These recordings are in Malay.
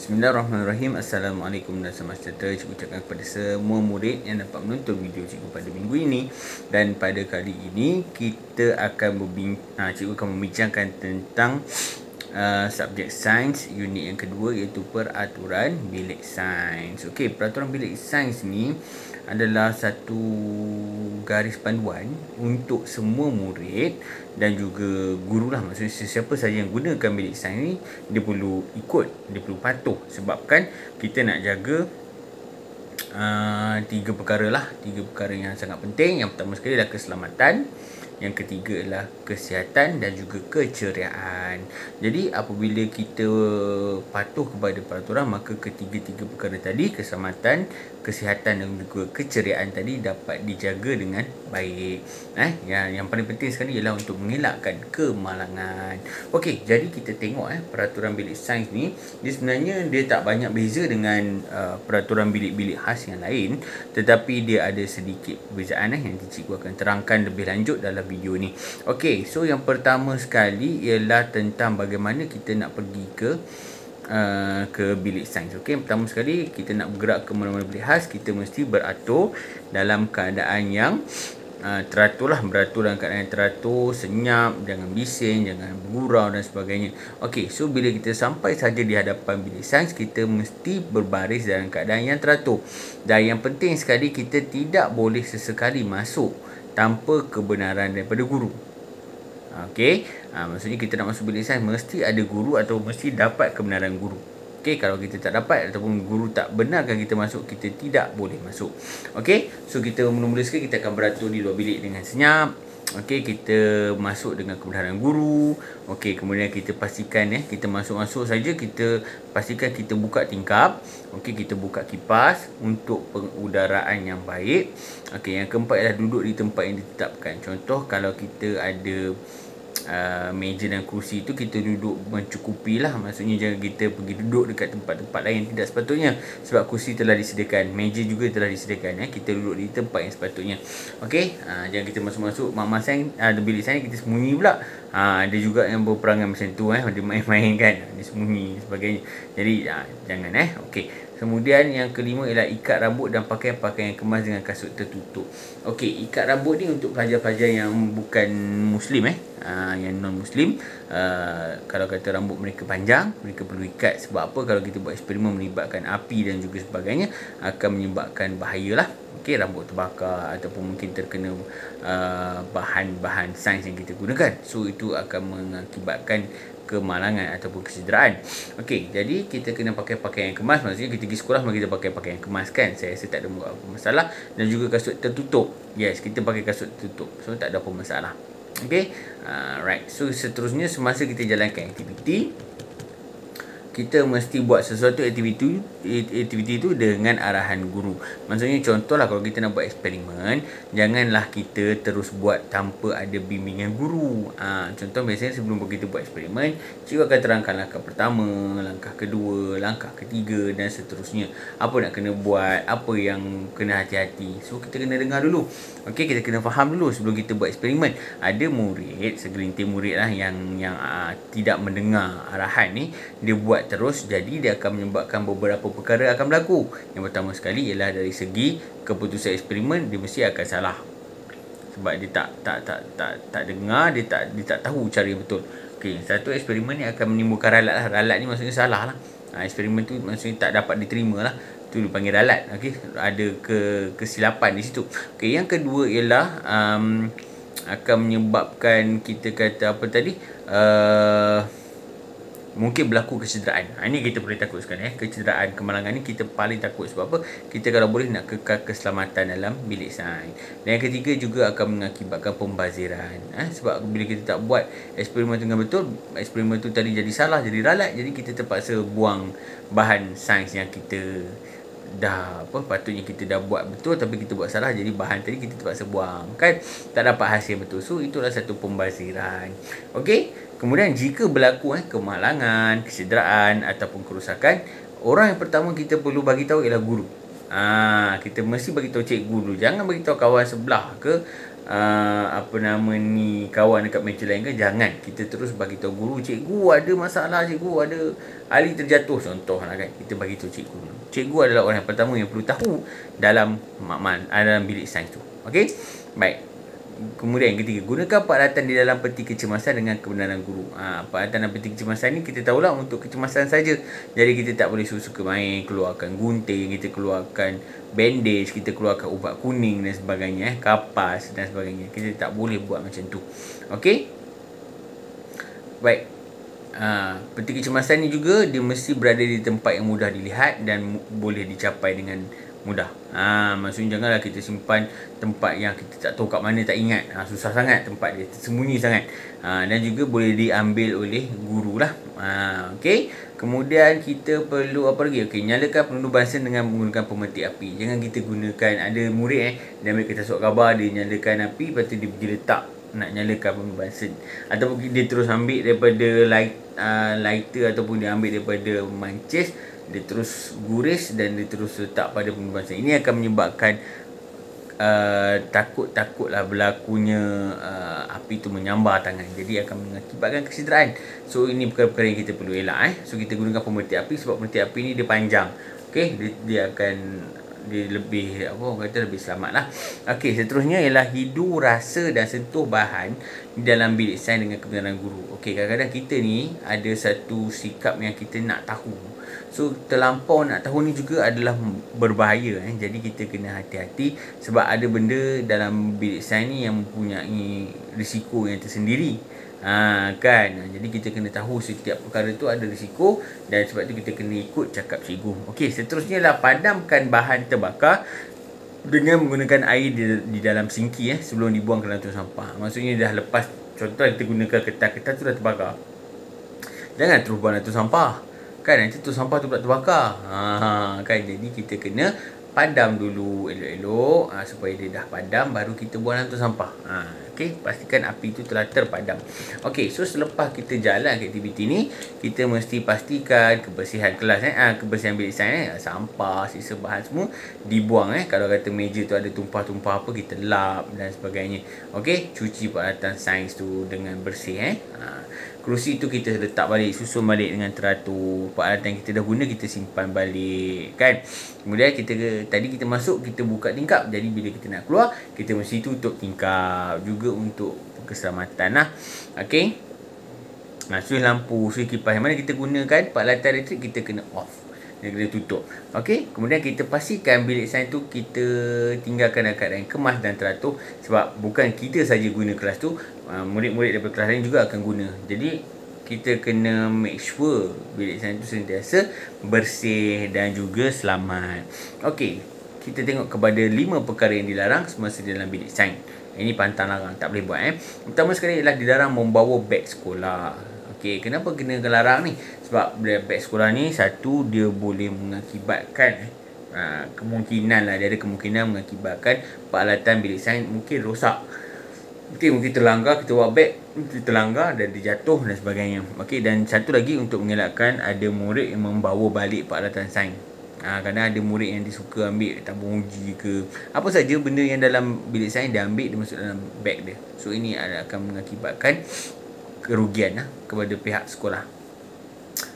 Bismillahirrahmanirrahim. Assalamualaikum dan selamat sejahtera. Cikgu ucapkan kepada semua murid yang dapat menonton video cikgu pada minggu ini. Dan pada kali ini kita akan cikgu akan membincangkan tentang subjek sains unit yang kedua, iaitu peraturan bilik sains. Okey, peraturan bilik sains ni adalah satu garis panduan untuk semua murid dan juga guru lah. Maksudnya sesiapa saja yang gunakan bilik sains ni, dia perlu ikut, dia perlu patuh. Sebabkan kita nak jaga tiga perkara yang sangat penting. Yang pertama sekali adalah keselamatan, yang ketiga adalah kesihatan dan juga keceriaan. Jadi apabila kita patuh kepada peraturan, maka ketiga-tiga perkara tadi, keselamatan, kesihatan dan juga keceriaan tadi dapat dijaga dengan baik. Yang paling penting sekali ialah untuk mengelakkan kemalangan. Okey, jadi kita tengok peraturan bilik sains ni, dia sebenarnya dia tak banyak beza dengan peraturan bilik-bilik khas yang lain, tetapi dia ada sedikit perbezaan yang cikgu akan terangkan lebih lanjut dalam video ni. Okey, so yang pertama sekali ialah tentang bagaimana kita nak pergi ke bilik sains. Okey, pertama sekali kita nak bergerak ke mana-mana bilik khas, kita mesti beratur dalam keadaan yang teratur lah, beratur dalam keadaan yang teratur, senyap, jangan bising, jangan bergurau dan sebagainya. Okey, so bila kita sampai saja di hadapan bilik sains, kita mesti berbaris dalam keadaan yang teratur. Dan yang penting sekali, kita tidak boleh sesekali masuk tanpa kebenaran daripada guru. Okey, maksudnya kita nak masuk bilik sains, mesti ada guru atau mesti dapat kebenaran guru. Okey, kalau kita tak dapat ataupun guru tak benarkan kita masuk, kita tidak boleh masuk. Okey, so kita mula-mula sekali kita akan beratur di luar bilik dengan senyap. Okey, kita masuk dengan kebenaran guru. Okey, kemudian kita pastikan kita masuk-masuk saja, kita pastikan kita buka tingkap. Okey, kita buka kipas untuk pengudaraan yang baik. Okey, yang keempat ialah duduk di tempat yang ditetapkan. Contoh, kalau kita ada meja dan kursi itu, kita duduk mencukupi lah. Maksudnya jangan kita pergi duduk dekat tempat-tempat lain yang tidak sepatutnya, sebab kursi telah disediakan, meja juga telah disediakan. Kita duduk di tempat yang sepatutnya. Okey, jangan kita masuk-masuk mak masang bilik sains kita sembunyi pula. Ada juga yang berperangai macam tu, dia main-main kan, dia sembunyi sebagainya. Jadi jangan. Okey, kemudian yang kelima ialah ikat rambut dan pakaian-pakaian yang kemas dengan kasut tertutup. Okey, ikat rambut ni untuk pelajar-pelajar yang bukan muslim, yang non-muslim. Kalau kata rambut mereka panjang, mereka perlu ikat. Sebab apa? Kalau kita buat eksperimen melibatkan api dan juga sebagainya, akan menyebabkan bahayalah. Okey, rambut terbakar ataupun mungkin terkena bahan-bahan sains yang kita gunakan. So itu akan mengakibatkan kemalangan ataupun kesederaan. Okey, jadi kita kena pakai pakaian yang kemas. Maksudnya kita pergi sekolah, mari kita pakai pakaian yang kemas kan. Saya rasa tak ada apa masalah. Dan juga kasut tertutup. Yes, kita pakai kasut tertutup. So tak ada apa masalah. Okey, right. So seterusnya, semasa kita jalankan aktiviti, kita mesti buat sesuatu aktiviti itu dengan arahan guru. Maksudnya contohlah, kalau kita nak buat eksperimen, janganlah kita terus buat tanpa ada bimbingan guru. Contoh, biasanya sebelum kita buat eksperimen, cikgu akan terangkan langkah pertama, langkah kedua, langkah ketiga dan seterusnya. Apa nak kena buat, apa yang kena hati-hati. So kita kena dengar dulu. Okey, kita kena faham dulu sebelum kita buat eksperimen. Ada murid, segelintir murid lah yang tidak mendengar arahan ni, dia buat terus, jadi dia akan menyebabkan beberapa perkara akan berlaku. Yang pertama sekali ialah dari segi keputusan eksperimen, dia mesti akan salah. Sebab dia tak dengar, dia tak tahu cara yang betul. Okey, satu eksperimen ni akan menimbulkan ralat lah. Ralat ni maksudnya salah lah. Eksperimen tu maksudnya tak dapat diterima lah. Tu dipanggil ralat. Okey, ada kesilapan di situ. Okey, yang kedua ialah akan menyebabkan kita kata apa tadi, mungkin berlaku kecederaan. Ini kita boleh takutkan. Kecederaan, kemalangan ni kita paling takut. Sebab apa? Kita kalau boleh nak kekal keselamatan dalam bilik sains. Dan yang ketiga juga akan mengakibatkan pembaziran. Sebab bila kita tak buat eksperimen dengan betul, eksperimen tu tadi jadi salah, jadi ralat, jadi kita terpaksa buang bahan sains yang kita patutnya kita dah buat betul, tapi kita buat salah, jadi bahan tadi kita terpaksa buang kan, tak dapat hasil betul. So itulah satu pembaziran. Okey, kemudian jika berlaku kemalangan, kesederaan ataupun kerosakan, orang yang pertama kita perlu bagi tahu ialah guru. Kita mesti bagi tahu cikgu dulu. Jangan bagi tahu kawan sebelah ke apa nama ni, kawan dekat meja lain kan, jangan. Kita terus bagi tahu guru, cikgu ada masalah, cikgu ada Ali terjatuh contohlah kan, kita bagi tahu cikgu. Cikgu adalah orang yang pertama yang perlu tahu dalam dalam bilik sains tu. Okey, baik. Kemudian yang ketiga, gunakan peralatan di dalam peti kecemasan dengan kebenaran guru. Peralatan dalam peti kecemasan ni kita tahulah untuk kecemasan saja. Jadi kita tak boleh suka main keluarkan gunting, kita keluarkan bandage, kita keluarkan ubat kuning dan sebagainya, kapas dan sebagainya. Kita tak boleh buat macam tu. Okey? Baik. Peti kecemasan ni juga dia mesti berada di tempat yang mudah dilihat dan boleh dicapai dengan mudah. Maksudnya janganlah kita simpan tempat yang kita tak tahu kat mana, tak ingat. Susah sangat tempat dia, tersembunyi sangat. Dan juga boleh diambil oleh guru lah. Okey. Kemudian kita perlu apa lagi? Okey, nyalakan pelindung bansen dengan menggunakan pemetik api. Jangan kita gunakan, ada murid dia ambil kertas surat khabar, dia nyalakan api, lepas tu dia pergi letak nak nyalakan pelindung bansen, ataupun dia terus ambil daripada lighter, ataupun dia ambil daripada mancis, dia terus guris dan dia terus letak pada pelindung bansen. Ini akan menyebabkan takutlah berlakunya api tu menyambar tangan. Jadi akan mengakibatkan kesederaan. So ini perkara-perkara yang kita perlu elak. So kita gunakan pemetik api sebab pemetik api ni dia panjang. Okey, dia akan lebih lebih selamat lah. Okey, seterusnya ialah hidu, rasa dan sentuh bahan di dalam bilik sains dengan kebenaran guru. Okey, kadang-kadang kita ni ada satu sikap yang kita nak tahu. So terlampau nak tahu ni juga adalah berbahaya. Jadi kita kena hati-hati sebab ada benda dalam bilik sains ni yang mempunyai risiko yang tersendiri. Kan, jadi kita kena tahu setiap perkara tu ada risiko, dan sebab tu kita kena ikut cakap cikgu. Okey, seterusnya lah padamkan bahan terbakar dengan menggunakan air di dalam sinki sebelum dibuang ke dalam tong sampah. Maksudnya dah lepas, contoh kita gunakan kertas tu dah terbakar, jangan terus buang dalam tong sampah kan, nanti tong sampah tu pula terbakar. Kan, jadi kita kena padam dulu elok-elok supaya dia dah padam, baru kita buang dalam tong sampah. Okey, pastikan api itu telah terpadam. Okey, so selepas kita jalan aktiviti ni, kita mesti pastikan kebersihan kelas kebersihan bilik sains sampah, sisa bahan semua dibuang kalau kata meja tu ada tumpah-tumpah apa, kita lap dan sebagainya. Okey, cuci peralatan sains tu dengan bersih kerusi tu kita letak balik, susun balik dengan teratur. Peralatan yang kita dah guna kita simpan balik kan. Kemudian tadi kita masuk, kita buka tingkap. Jadi bila kita nak keluar, kita mesti tutup tingkap juga untuk keselamatan lah. Okey. Suih lampu, suih kipas yang mana kita gunakan peralatan elektrik kita kena off. Dia kena tutup. Okey. Kemudian kita pastikan bilik sains tu kita tinggalkan dalam keadaan kemas dan teratur, sebab bukan kita saja guna kelas tu, murid-murid daripada kelas lain juga akan guna. Jadi kita kena make sure bilik sains tu sentiasa bersih dan juga selamat. Okey, kita tengok kepada 5 perkara yang dilarang semasa dalam bilik sains. Ini pantang larang, tak boleh buat. Pertama sekali ialah dilarang membawa beg sekolah. Okey, kenapa kena larang ni? Sebab beg sekolah ni, satu, dia boleh mengakibatkan kemungkinan lah, dia ada kemungkinan mengakibatkan peralatan bilik sains mungkin rosak. Mungkin terlanggar, kita bawa beg, terlanggar dan dia jatuh dan sebagainya. Okey, dan satu lagi untuk mengelakkan ada murid yang membawa balik peralatan sains. Kadang ada murid yang dia suka ambil tabung uji ke apa saja benda yang dalam bilik sains, dia ambil, dia masuk dalam beg dia. So ini akan mengakibatkan kerugian kepada pihak sekolah.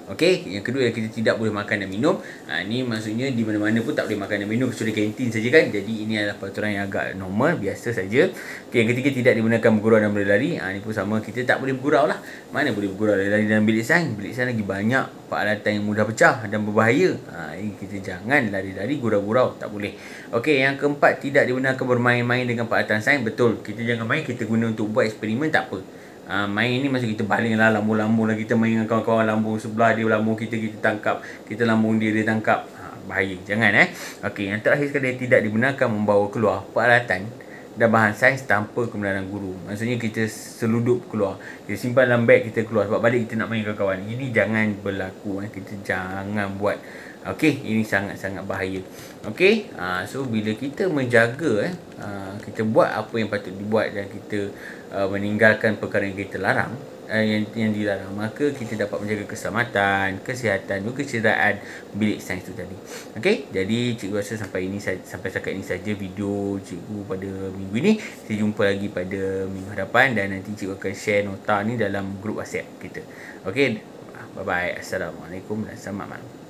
Okey, yang kedua kita tidak boleh makan dan minum. Ni maksudnya di mana-mana pun tak boleh makan dan minum kecuali kantin saja kan. Jadi ini adalah peraturan yang agak normal, biasa saja. Okey, yang ketiga tidak digunakan bergurau dan berlari. Ni pun sama, kita tak boleh bergurau lah. Mana boleh bergurau lari dalam bilik sains? Bilik sains lagi banyak peralatan yang mudah pecah dan berbahaya. Kita jangan lari-lari, gurau-gurau, tak boleh. Okey, yang keempat tidak dibenarkan bermain-main dengan peralatan sains. Betul, kita jangan main, kita guna untuk buat eksperimen tak apa. Main ni maksud kita baling lah, lambung-lambung lah, kita main dengan kawan-kawan, lambung sebelah dia, lambung kita tangkap, kita lambung dia tangkap. Bahaya, jangan Okey, yang terakhir sekali, tidak dibenarkan membawa keluar peralatan dan bahan sains tanpa kebenaran guru. Maksudnya kita seludup keluar, kita simpan dalam beg, kita keluar sebab balik kita nak main dengan kawan. Ini jangan berlaku, kita jangan buat. Okey, ini sangat-sangat bahaya. Okey, so bila kita menjaga kita buat apa yang patut dibuat dan kita meninggalkan perkara yang kita larang, yang dilarang, maka kita dapat menjaga keselamatan, kesihatan dan keceriaan bilik sains itu tadi. Okey, jadi cikgu rasa sampai setakat ini saja video cikgu pada minggu ini. Saya jumpa lagi pada minggu hadapan dan nanti cikgu akan share nota ni dalam grup WhatsApp kita. Okey, bye bye. Assalamualaikum dan selamat malam.